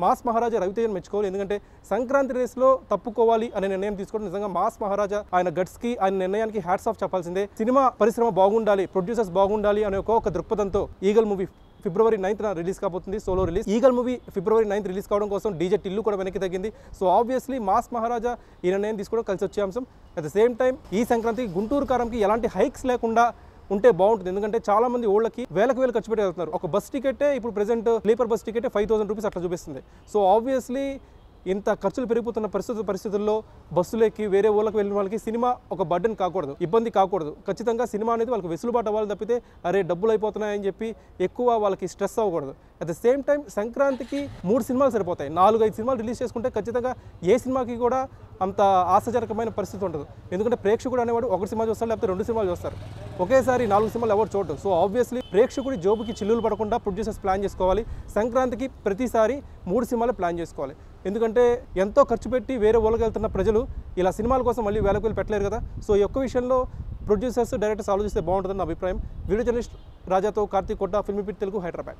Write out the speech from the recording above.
Mass మహారాజా రవితేజను మెచ్చుకోవాలి. ఎందుకంటే సంక్రాంతి రేస్లో తప్పుకోవాలి అనే నిర్ణయం తీసుకోవడం నిజంగా మాస్ మహారాజా ఆయన గట్స్కి ఆయన నిర్ణయానికి హ్యాట్స్ ఆఫ్ చెప్పాల్సిందే. సినిమా పరిశ్రమ బాగుండాలి, ప్రొడ్యూసర్స్ బాగుండాలి అనే ఒక దృక్పథంతో ఈగల్ మూవీ ఫిబ్రవరి 9th రిలీజ్ కాబోతుంది. Solo release. ఈగల్ మూవీ ఫిబ్రవరి 9th రిలీజ్ కావడం కోసం డీజే టిల్లు కూడా వెనక్కి తగ్గింది. సో ఆబ్వియస్లీ మాస్ మహారాజా ఈ నిర్ణయం తీసుకోవడం కలిసి వచ్చే అంశం. అట్ ద సేమ్ టైం ఈ సంక్రాంతికి గుంటూరు కారంకి ఎలాంటి హైక్స్ లేకుండా ఉంటే బాగుంటుంది. ఎందుకంటే చాలా మంది ఓళ్ళకి వేలకు ఖర్చు పెట్టి వెళ్తున్నారు. ఒక బస్ టికెటే ఇప్పుడు ప్రెసెంట్ స్లీపర్ బస్ టికెటే 5,000 రూపీస్ అట్లా చూపిస్తుంది. సో ఆబ్వియస్లీ ఇంత ఖర్చులు పెరిగిపోతున్న పరిస్థితుల్లో బస్సులు ఎక్కి వేరే ఊళ్ళకి వెళ్ళిన వాళ్ళకి సినిమా ఒక బర్డెన్ కాకూడదు, ఇబ్బంది కాకూడదు. ఖచ్చితంగా సినిమా అనేది వాళ్ళకి వెసులుబాటు అవ్వాలి తప్పితే అరే డబ్బులు అయిపోతున్నాయని చెప్పి ఎక్కువ వాళ్ళకి స్ట్రెస్ అవ్వకూడదు. అట్ ద సేమ్ టైం సంక్రాంతికి 3 సినిమాలు సరిపోతాయి. 4-5 సినిమాలు రిలీజ్ చేసుకుంటే ఖచ్చితంగా ఏ సినిమాకి కూడా అంత ఆశాజనకమైన పరిస్థితి ఉండదు. ఎందుకంటే ప్రేక్షకుడు అనేవాడు ఒక సినిమా చూస్తారు, లేకపోతే 2 సినిమాలు చూస్తారు. ఒకేసారి 4 సినిమాలు ఎవరు చూడరు. సో ఆబ్వియస్లీ ప్రేక్షకుడి జోబుకి చిల్లులు పడకుండా ప్రొడ్యూసర్స్ ప్లాన్ చేసుకోవాలి. సంక్రాంతికి ప్రతిసారి 3 సినిమాలు ప్లాన్ చేసుకోవాలి. ఎందుకంటే ఎంతో ఖర్చు పెట్టి వేరే ఊళ్ళకి వెళ్తున్న ప్రజలు ఇలా సినిమాల కోసం మళ్ళీ వేలకు వెళ్ళి పెట్టలేరు కదా. సో ఈ ఒక్క విషయంలో ప్రొడ్యూసర్స్ డైరెక్టర్స్ ఆలోచిస్తే బాగుంటుందని నా అభిప్రాయం. వీడియో జర్నలిస్ట్ రాజాతో కార్తీక్ కొట్ట, ఫిల్మీ పిట్ తెలుగు, హైదరాబాద్.